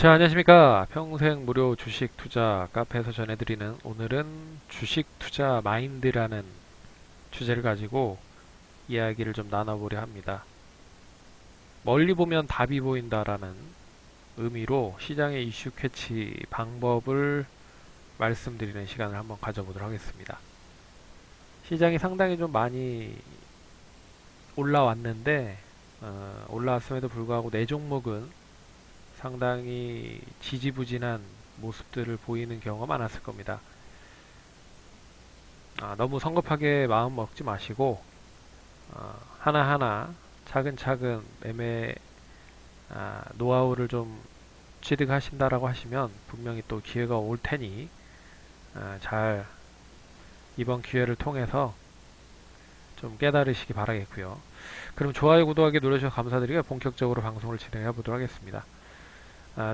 자, 안녕하십니까. 평생 무료 주식 투자 카페에서 전해드리는 오늘은 주식 투자 마인드라는 주제를 가지고 이야기를 좀 나눠보려 합니다. 멀리 보면 답이 보인다라는 의미로 시장의 이슈 캐치 방법을 말씀드리는 시간을 한번 가져보도록 하겠습니다. 시장이 상당히 좀 많이 올라왔는데 올라왔음에도 불구하고 내 종목은 상당히 지지부진한 모습들을 보이는 경우가 많았을 겁니다. 너무 성급하게 마음 먹지 마시고 하나하나 차근차근 매매 노하우를 좀 취득하신다라고 하시면 분명히 또 기회가 올 테니 잘 이번 기회를 통해서 좀 깨달으시기 바라겠고요. 그럼 좋아요, 구독하기 눌러주셔서 감사드리고 본격적으로 방송을 진행해 보도록 하겠습니다.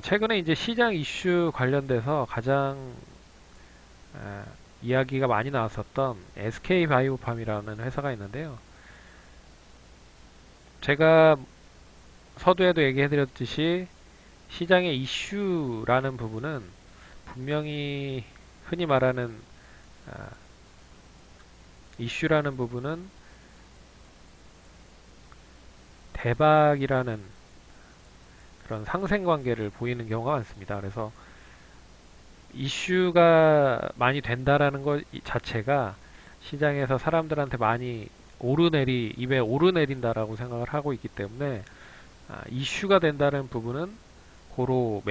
최근에 이제 시장 이슈 관련돼서 가장 이야기가 많이 나왔었던 SK바이오팜이라는 회사가 있는데요. 제가 서두에도 얘기해드렸듯이 시장의 이슈라는 부분은 분명히 흔히 말하는 이슈라는 부분은 대박이라는 그런 상생관계를 보이는 경우가 많습니다. 그래서 이슈가 많이 된다라는 것 자체가 시장에서 사람들한테 많이 입에 오르내린다라고 생각을 하고 있기 때문에 이슈가 된다는 부분은 고로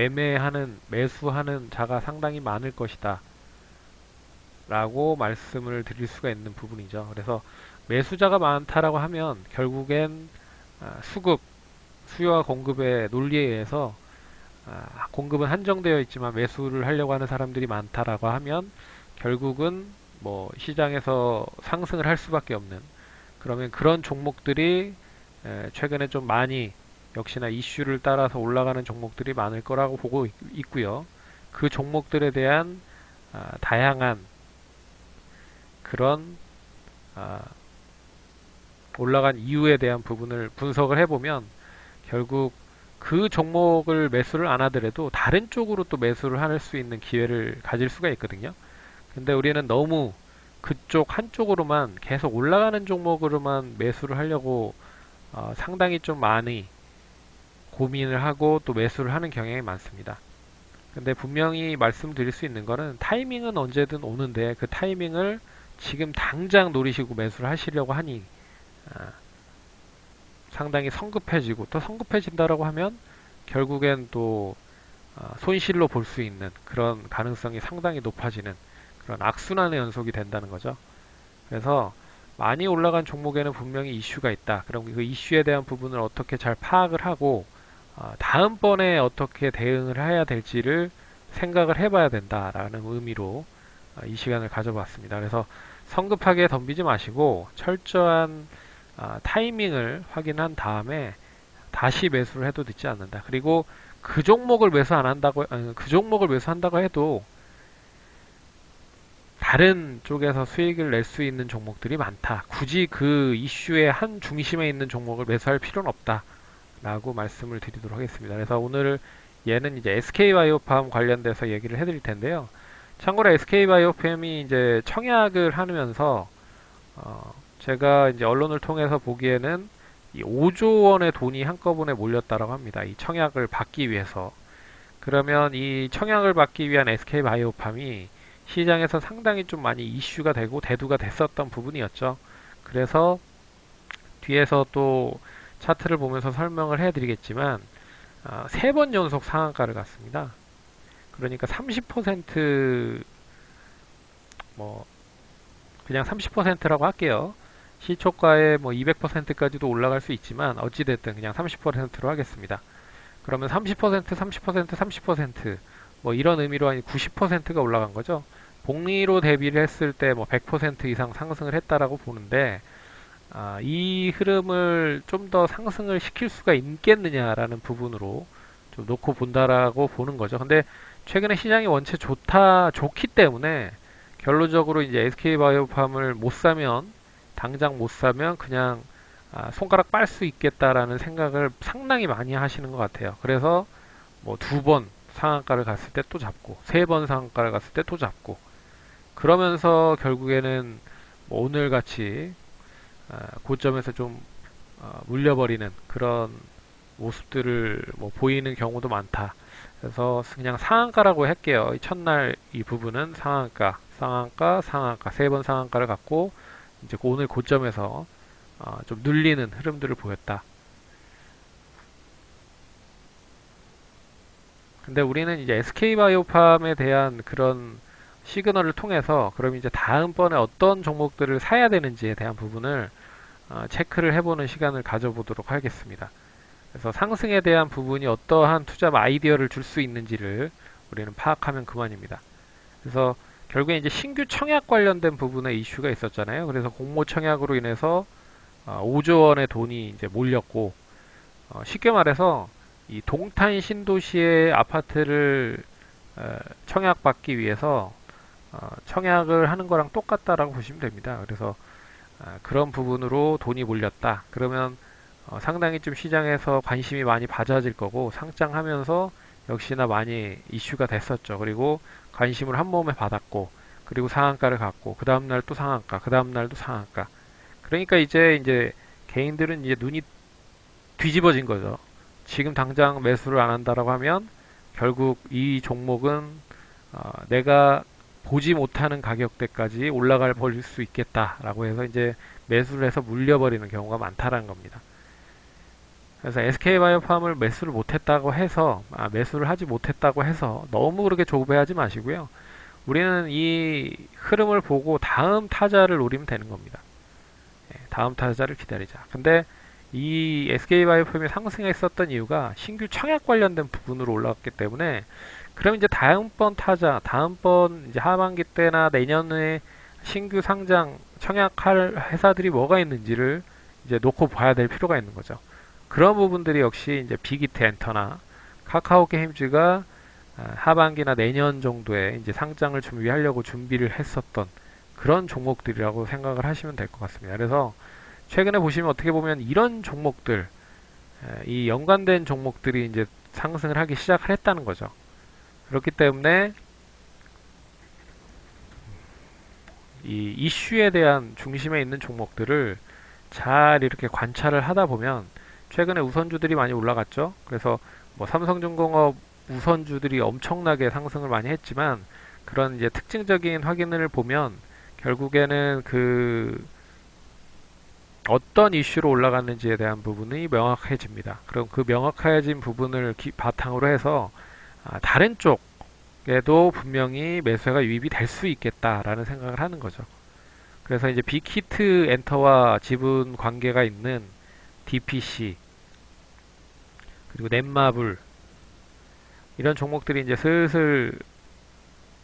매수하는 자가 상당히 많을 것이다 라고 말씀을 드릴 수가 있는 부분이죠. 그래서 매수자가 많다라고 하면 결국엔 수요와 공급의 논리에 의해서 공급은 한정되어 있지만 매수를 하려고 하는 사람들이 많다라고 하면 결국은 뭐 시장에서 상승을 할 수밖에 없는, 그러면 그런 종목들이 최근에 좀 많이 역시나 이슈를 따라서 올라가는 종목들이 많을 거라고 보고 있고요. 그 종목들에 대한 다양한 그런 올라간 이유에 대한 부분을 분석을 해보면 결국 그 종목을 매수를 안 하더라도 다른 쪽으로 또 매수를 할 수 있는 기회를 가질 수가 있거든요. 근데 우리는 너무 그쪽 한쪽으로만 계속 올라가는 종목으로만 매수를 하려고 상당히 좀 많이 고민을 하고 또 매수를 하는 경향이 많습니다. 근데 분명히 말씀드릴 수 있는 거는 타이밍은 언제든 오는데 그 타이밍을 지금 당장 노리시고 매수를 하시려고 하니 상당히 성급해지고, 또 성급해진다라고 하면 결국엔 또 손실로 볼 수 있는 그런 가능성이 상당히 높아지는 그런 악순환의 연속이 된다는 거죠. 그래서 많이 올라간 종목에는 분명히 이슈가 있다. 그럼 그 이슈에 대한 부분을 어떻게 잘 파악을 하고 다음번에 어떻게 대응을 해야 될지를 생각을 해봐야 된다라는 의미로 이 시간을 가져봤습니다. 그래서 성급하게 덤비지 마시고 철저한 타이밍을 확인한 다음에 다시 매수를 해도 늦지 않는다. 그리고 그 종목을 매수 안 한다고, 그 종목을 매수한다고 해도 다른 쪽에서 수익을 낼 수 있는 종목들이 많다. 굳이 그 이슈의 한 중심에 있는 종목을 매수할 필요는 없다. 라고 말씀을 드리도록 하겠습니다. 그래서 오늘 얘는 이제 SK바이오팜 관련돼서 얘기를 해드릴 텐데요. 참고로 SK바이오팜이 이제 청약을 하면서 제가 이제 언론을 통해서 보기에는 이 5조 원의 돈이 한꺼번에 몰렸다라고 합니다. 이 청약을 받기 위해서. 그러면 이 청약을 받기 위한 SK바이오팜이 시장에서 상당히 좀 많이 이슈가 되고 대두가 됐었던 부분이었죠. 그래서 뒤에서 또 차트를 보면서 설명을 해드리겠지만 3번 연속 상한가를 갔습니다. 그러니까 30% 뭐 그냥 30%라고 할게요. 시초가의 뭐 200%까지도 올라갈 수 있지만 어찌됐든 그냥 30%로 하겠습니다. 그러면 30%, 30%, 30%뭐 이런 의미로 한 90%가 올라간 거죠. 복리로 대비를 했을 때 뭐 100% 이상 상승을 했다라고 보는데 이 흐름을 좀 더 상승을 시킬 수가 있겠느냐라는 부분으로 좀 놓고 본다라고 보는 거죠. 근데 최근에 시장이 원체 좋기 때문에 결론적으로 이제 SK바이오팜을 당장 못 사면 그냥 손가락 빨 수 있겠다라는 생각을 상당히 많이 하시는 것 같아요. 그래서 뭐 2번, 상한가를 갔을 때 또 잡고, 세 번 상한가를 갔을 때 또 잡고, 그러면서 결국에는 뭐 오늘 같이 고점에서 좀 물려버리는 그런 모습들을 뭐 보이는 경우도 많다. 그래서 그냥 상한가라고 할게요. 이 첫날 이 부분은 상한가, 상한가, 상한가, 세 번 상한가를 갖고 이제 오늘 고점에서 좀 눌리는 흐름들을 보였다. 근데 우리는 이제 SK바이오팜에 대한 그런 시그널을 통해서 그럼 이제 다음번에 어떤 종목들을 사야 되는지에 대한 부분을 체크를 해보는 시간을 가져보도록 하겠습니다. 그래서 상승에 대한 부분이 어떠한 투자 아이디어를 줄 수 있는지를 우리는 파악하면 그만입니다. 그래서 결국에 이제 신규 청약 관련된 부분에 이슈가 있었잖아요. 그래서 공모 청약으로 인해서 5조 원의 돈이 이제 몰렸고, 쉽게 말해서 이 동탄 신도시의 아파트를 청약받기 위해서 청약을 하는 거랑 똑같다라고 보시면 됩니다. 그래서 그런 부분으로 돈이 몰렸다. 그러면 상당히 좀 시장에서 관심이 많이 받아질 거고 상장하면서 역시나 많이 이슈가 됐었죠. 그리고 관심을 한 몸에 받았고 그리고 상한가를 갔고 그 다음날 또 상한가, 그 다음날도 상한가. 그러니까 이제 개인들은 이제 눈이 뒤집어진 거죠. 지금 당장 매수를 안 한다라고 하면 결국 이 종목은 내가 보지 못하는 가격대까지 올라갈 버릴 수 있겠다라고 해서 이제 매수를 해서 물려버리는 경우가 많다라는 겁니다. 그래서 SK바이오팜을 매수를 못했다고 해서 매수를 하지 못했다고 해서 너무 그렇게 조급해하지 마시고요. 우리는 이 흐름을 보고 다음 타자를 노리면 되는 겁니다. 다음 타자를 기다리자. 근데 이 SK바이오팜이 상승했었던 이유가 신규 청약 관련된 부분으로 올라갔기 때문에 그럼 이제 다음번 타자, 다음번 이제 하반기 때나 내년에 신규 상장 청약할 회사들이 뭐가 있는지를 이제 놓고 봐야 될 필요가 있는 거죠. 그런 부분들이 역시 이제 빅히트 엔터나 카카오 게임즈가 하반기나 내년 정도에 이제 상장을 준비하려고 준비를 했었던 그런 종목들이라고 생각을 하시면 될 것 같습니다. 그래서 최근에 보시면 어떻게 보면 이런 종목들, 이 연관된 종목들이 이제 상승을 하기 시작을 했다는 거죠. 그렇기 때문에 이 이슈에 대한 중심에 있는 종목들을 잘 이렇게 관찰을 하다 보면 최근에 우선주들이 많이 올라갔죠. 그래서 뭐 삼성중공업 우선주들이 엄청나게 상승을 많이 했지만 그런 이제 특징적인 확인을 보면 결국에는 그 어떤 이슈로 올라갔는지에 대한 부분이 명확해집니다. 그럼 그 명확해진 부분을 바탕으로 해서 다른 쪽에도 분명히 매수가 유입이 될 수 있겠다라는 생각을 하는 거죠. 그래서 이제 빅히트 엔터와 지분 관계가 있는 DPC 그리고 넷마블 이런 종목들이 이제 슬슬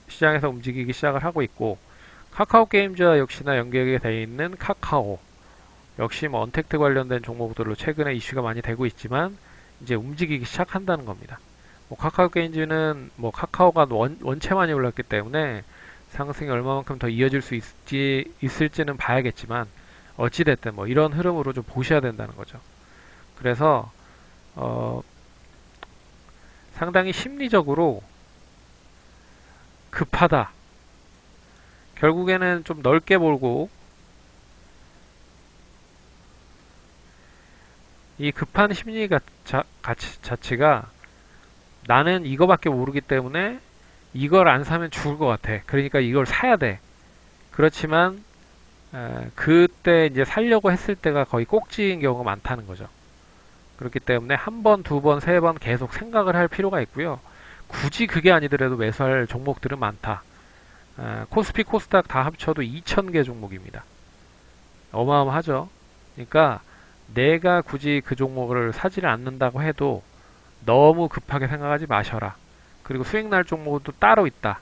시장에서 움직이기 시작을 하고 있고 카카오 게임즈와 역시나 연결이 되어 있는 카카오 역시 뭐 언택트 관련된 종목들로 최근에 이슈가 많이 되고 있지만 이제 움직이기 시작한다는 겁니다. 뭐 카카오 게임즈는 뭐 카카오가 원체 많이 올랐기 때문에 상승이 얼마만큼 더 이어질 수 있을지는 봐야겠지만 어찌됐든 뭐 이런 흐름으로 좀 보셔야 된다는 거죠. 그래서 상당히 심리적으로 급하다. 결국에는 좀 넓게 몰고 이 급한 심리 자체가 나는 이거밖에 모르기 때문에 이걸 안 사면 죽을 것 같아. 그러니까 이걸 사야 돼. 그렇지만 그때 이제 살려고 했을 때가 거의 꼭지인 경우가 많다는 거죠. 그렇기 때문에 한 번, 두 번, 세 번 계속 생각을 할 필요가 있고요. 굳이 그게 아니더라도 매수할 종목들은 많다. 코스피, 코스닥 다 합쳐도 2,000개 종목입니다. 어마어마하죠. 그러니까 내가 굳이 그 종목을 사지를 않는다고 해도 너무 급하게 생각하지 마셔라. 그리고 수익 날 종목도 따로 있다.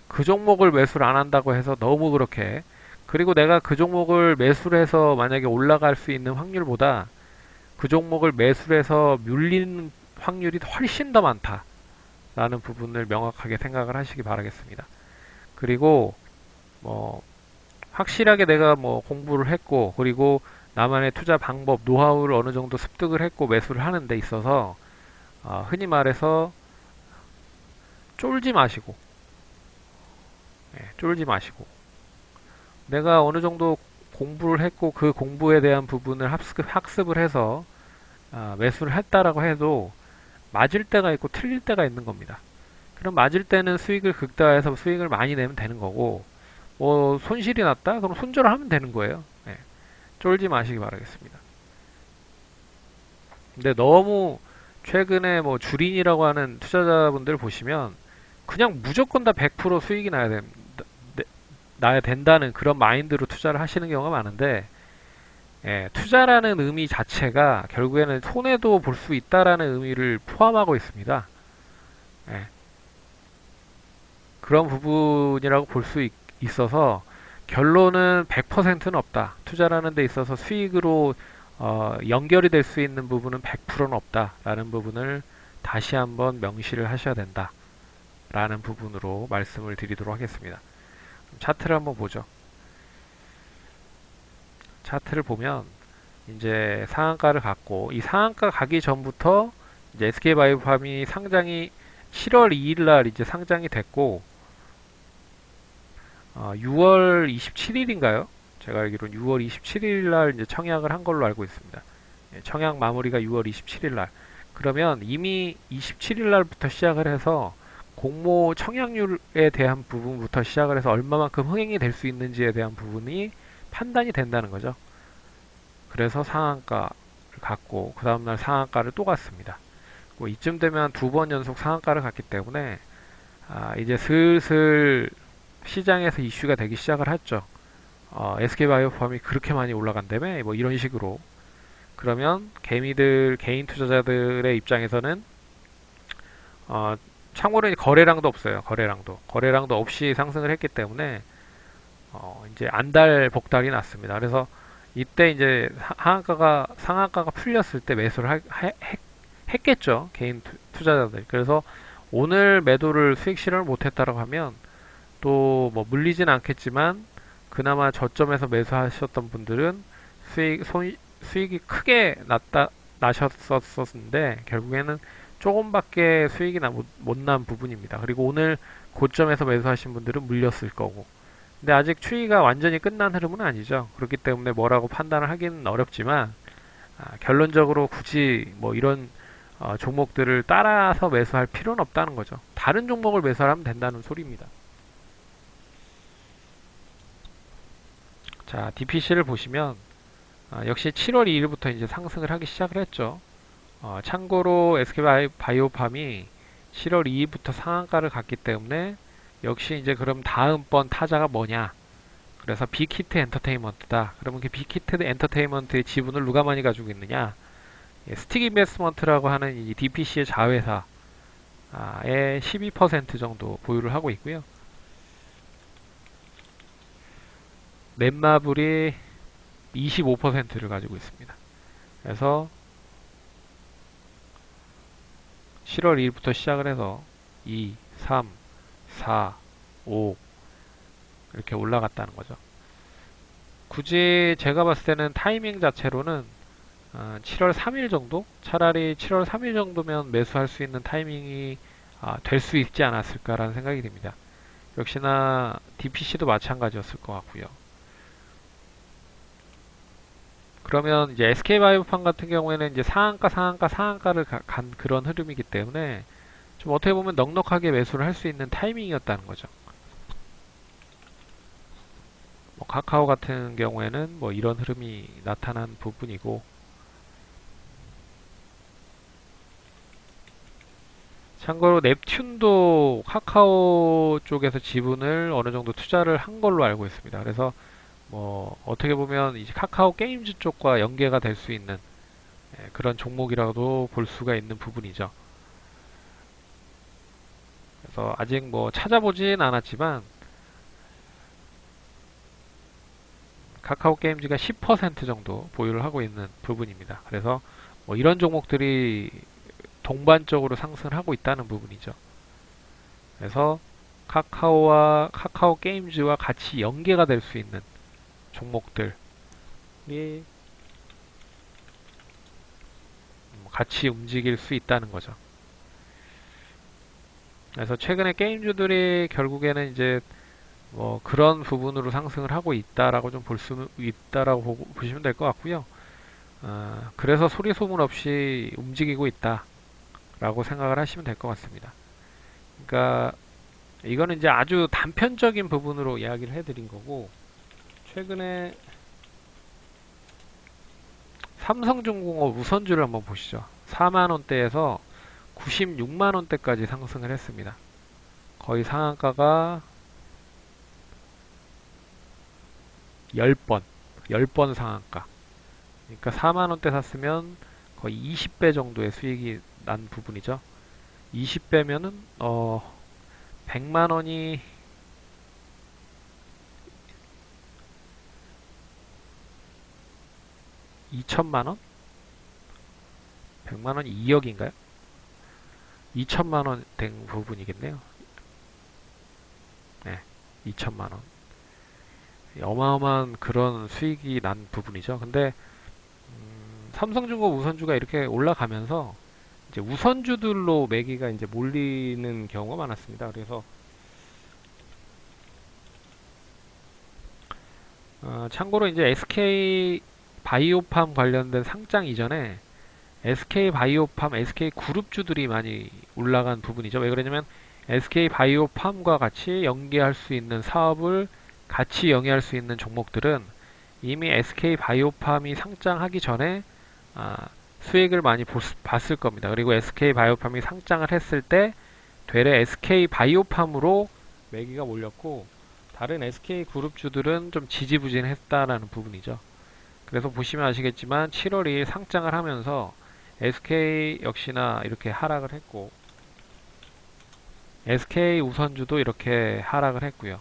그 종목을 매수를 안 한다고 해서 너무 그렇게 그리고 내가 그 종목을 매수를 해서 만약에 올라갈 수 있는 확률보다 그 종목을 매수를 해서 물리는 확률이 훨씬 더 많다. 라는 부분을 명확하게 생각을 하시기 바라겠습니다. 그리고 뭐 확실하게 내가 뭐 공부를 했고 그리고 나만의 투자 방법, 노하우를 어느 정도 습득을 했고 매수를 하는 데 있어서 흔히 말해서 쫄지 마시고, 쫄지 마시고, 내가 어느 정도 공부를 했고 그 공부에 대한 부분을 학습을 해서 매수를 했다라고 해도 맞을 때가 있고 틀릴 때가 있는 겁니다. 그럼 맞을 때는 수익을 극대화해서 수익을 많이 내면 되는 거고, 뭐 손실이 났다? 그럼 손절을 하면 되는 거예요. 쫄지 마시기 바라겠습니다. 근데 너무 최근에 뭐 주린이라고 하는 투자자분들 보시면 그냥 무조건 다 100% 수익이 나야 된다는 그런 마인드로 투자를 하시는 경우가 많은데, 투자라는 의미 자체가 결국에는 손해도 볼 수 있다라는 의미를 포함하고 있습니다. 예, 그런 부분이라고 볼 수 있어서 결론은 100%는 없다. 투자라는 데 있어서 수익으로 연결이 될 수 있는 부분은 100%는 없다라는 부분을 다시 한번 명시를 하셔야 된다라는 부분으로 말씀을 드리도록 하겠습니다. 차트를 한번 보죠. 차트를 보면 이제 상한가를 갔고, 이 상한가 가기 전부터 이제 SK바이오팜이 상장이 7월 2일 날 이제 상장이 됐고, 6월 27일인가요? 제가 알기로는 6월 27일 날 이제 청약을 한 걸로 알고 있습니다. 청약 마무리가 6월 27일 날. 그러면 이미 27일 날부터 시작을 해서 공모 청약률에 대한 부분부터 시작을 해서 얼마만큼 흥행이 될 수 있는지에 대한 부분이 판단이 된다는 거죠. 그래서 상한가를 갔고 그 다음날 상한가를 또 갔습니다. 뭐 이쯤 되면 두 번 연속 상한가를 갔기 때문에 이제 슬슬 시장에서 이슈가 되기 시작을 했죠. SK바이오팜이 그렇게 많이 올라간다며 뭐 이런 식으로. 그러면 개인 투자자들의 입장에서는 어, 참고로 거래량도 없어요. 거래량도 없이 상승을 했기 때문에 이제 안달 복달이 났습니다. 그래서 이때 이제 상한가가 풀렸을 때 매수를 했겠죠. 개인 투자자들. 그래서 오늘 매도를 수익 실현을 못했다고 하면 또 뭐 물리진 않겠지만 그나마 저점에서 매수하셨던 분들은 수익이 크게 나셨었는데 결국에는 조금밖에 수익이 못 난 부분입니다. 그리고 오늘 고점에서 매수하신 분들은 물렸을 거고. 근데 아직 추이가 완전히 끝난 흐름은 아니죠. 그렇기 때문에 뭐라고 판단을 하기는 어렵지만 결론적으로 굳이 뭐 이런 종목들을 따라서 매수할 필요는 없다는 거죠. 다른 종목을 매수하면 된다는 소리입니다. 자, DPC를 보시면 역시 7월 2일부터 이제 상승을 하기 시작을 했죠. 참고로 SK바이오팜이 7월 2일부터 상한가를 갔기 때문에 역시 이제 그럼 다음번 타자가 뭐냐? 그래서 빅히트 엔터테인먼트다. 그러면 그 빅히트 엔터테인먼트의 지분을 누가 많이 가지고 있느냐? 스틱 인베스트먼트라고 하는 이 DPC의 자회사의 12% 정도 보유를 하고 있고요. 넷마블이 25%를 가지고 있습니다. 그래서 7월 2일부터 시작을 해서 2, 3, 4, 5 이렇게 올라갔다는 거죠. 굳이 제가 봤을 때는 타이밍 자체로는 7월 3일 정도? 차라리 7월 3일 정도면 매수할 수 있는 타이밍이 될 수 있지 않았을까라는 생각이 듭니다. 역시나 DPC도 마찬가지였을 것 같고요. 그러면 이제 SK바이오팜 같은 경우에는 이제 상한가를 간 그런 흐름이기 때문에 좀 어떻게 보면 넉넉하게 매수를 할 수 있는 타이밍이었다는 거죠. 뭐 카카오 같은 경우에는 뭐 이런 흐름이 나타난 부분이고, 참고로 넵튠도 카카오 쪽에서 지분을 어느 정도 투자를 한 걸로 알고 있습니다. 그래서 뭐 어떻게 보면 이제 카카오 게임즈 쪽과 연계가 될 수 있는 그런 종목이라도 볼 수가 있는 부분이죠. 그래서 아직 뭐 찾아보진 않았지만 카카오 게임즈가 10% 정도 보유를 하고 있는 부분입니다. 그래서 뭐 이런 종목들이 동반적으로 상승을 하고 있다는 부분이죠. 그래서 카카오 게임즈와 같이 연계가 될 수 있는 종목들이 같이 움직일 수 있다는 거죠. 그래서 최근에 게임주들이 결국에는 이제 뭐 그런 부분으로 상승을 하고 있다라고 좀 볼 수 있다라고 보시면 될 것 같고요. 그래서 소리 소문 없이 움직이고 있다라고 생각을 하시면 될 것 같습니다. 그러니까 이거는 이제 아주 단편적인 부분으로 이야기를 해드린 거고, 최근에 삼성중공업 우선주를 한번 보시죠. 4만 원대에서 96만 원대까지 상승을 했습니다. 거의 상한가가 10번, 10번 상한가. 그러니까 4만 원대 샀으면 거의 20배 정도의 수익이 난 부분이죠. 20배면은 100만 원이 2천만 원? 100만 원이 2억인가요? 2천만 원 된 부분이겠네요. 네, 2천만 원. 어마어마한 그런 수익이 난 부분이죠. 근데 삼성중공 우선주가 이렇게 올라가면서 이제 우선주들로 매기가 이제 몰리는 경우가 많았습니다. 그래서 참고로 이제 SK 바이오팜 관련된 상장 이전에 SK 바이오팜, SK 그룹주들이 많이 올라간 부분이죠. 왜 그러냐면 SK 바이오팜과 같이 연계할 수 있는 사업을 같이 영위할 수 있는 종목들은 이미 SK 바이오팜이 상장하기 전에 수익을 많이 봤을 겁니다. 그리고 SK 바이오팜이 상장을 했을 때 되레 SK 바이오팜으로 매기가 몰렸고 다른 SK 그룹주들은 좀 지지부진했다라는 부분이죠. 그래서 보시면 아시겠지만 7월 2일 상장을 하면서 SK 역시나 이렇게 하락을 했고 SK 우선주도 이렇게 하락을 했고요.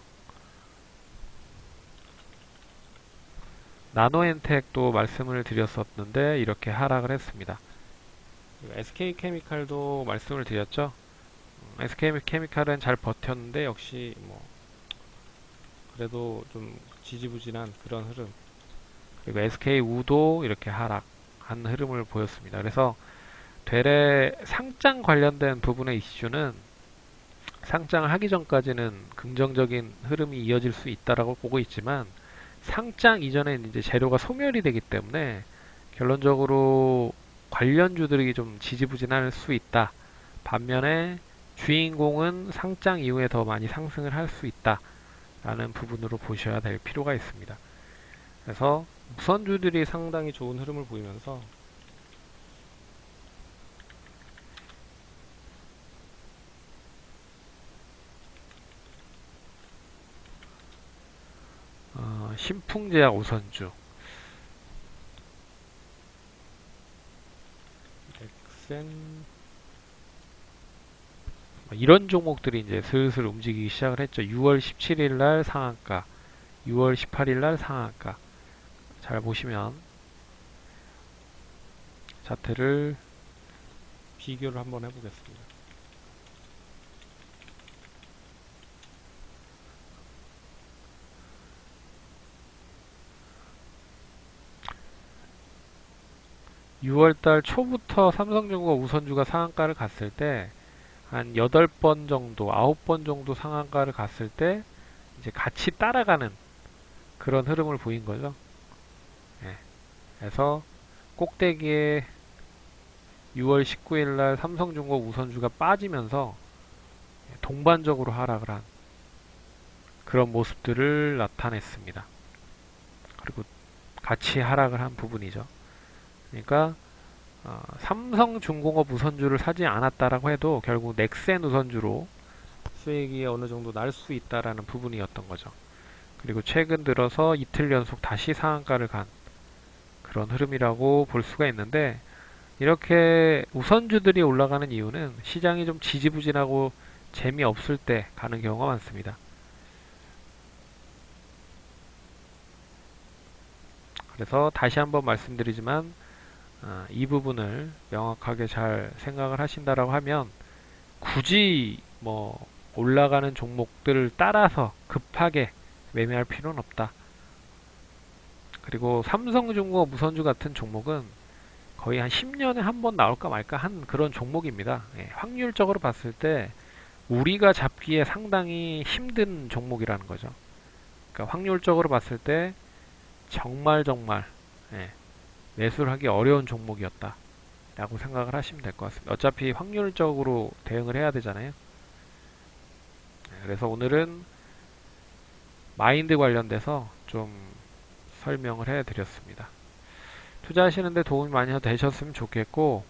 나노엔텍도 말씀을 드렸었는데 이렇게 하락을 했습니다. SK케미칼도 말씀을 드렸죠. SK케미칼은 잘 버텼는데 역시 뭐 그래도 좀 지지부진한 그런 흐름. 그리고 SK우도 이렇게 하락한 흐름을 보였습니다. 그래서 되레 상장 관련된 부분의 이슈는 상장을 하기 전까지는 긍정적인 흐름이 이어질 수 있다라고 보고 있지만 상장 이전에 이제 재료가 소멸이 되기 때문에 결론적으로 관련주들이 좀 지지부진할 수 있다. 반면에 주인공은 상장 이후에 더 많이 상승을 할 수 있다라는 부분으로 보셔야 될 필요가 있습니다. 그래서 우선주들이 상당히 좋은 흐름을 보이면서 신풍제약 우선주, 넥센 이런 종목들이 이제 슬슬 움직이기 시작을 했죠. 6월 17일 날 상한가, 6월 18일 날 상한가. 잘 보시면 차트를 비교를 한번 해보겠습니다. 6월달 초부터 삼성전자 우선주가 상한가를 갔을 때 한 8번 정도, 9번 정도 상한가를 갔을 때 이제 같이 따라가는 그런 흐름을 보인 거죠. 예. 그래서 꼭대기에 6월 19일 날 삼성중공 우선주가 빠지면서 동반적으로 하락을 한 그런 모습들을 나타냈습니다. 그리고 같이 하락을 한 부분이죠. 그러니까 삼성중공업 우선주를 사지 않았다라고 해도 결국 넥센 우선주로 수익이 어느 정도 날 수 있다라는 부분이었던 거죠. 그리고 최근 들어서 이틀 연속 다시 상한가를 간 그런 흐름이라고 볼 수가 있는데 이렇게 우선주들이 올라가는 이유는 시장이 좀 지지부진하고 재미없을 때 가는 경우가 많습니다. 그래서 다시 한번 말씀드리지만 이 부분을 명확하게 잘 생각을 하신다라고 하면 굳이 뭐 올라가는 종목들을 따라서 급하게 매매할 필요는 없다. 그리고 삼성중공업 우선주 같은 종목은 거의 한 10년에 한 번 나올까 말까 한 그런 종목입니다. 예, 확률적으로 봤을 때 우리가 잡기에 상당히 힘든 종목이라는 거죠. 그러니까 확률적으로 봤을 때 정말 정말 예, 매수를 하기 어려운 종목이었다 라고 생각을 하시면 될 것 같습니다. 어차피 확률적으로 대응을 해야 되잖아요. 그래서 오늘은 마인드 관련돼서 좀 설명을 해드렸습니다. 투자하시는데 도움이 많이 되셨으면 좋겠고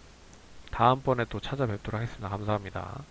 다음번에 또 찾아뵙도록 하겠습니다. 감사합니다.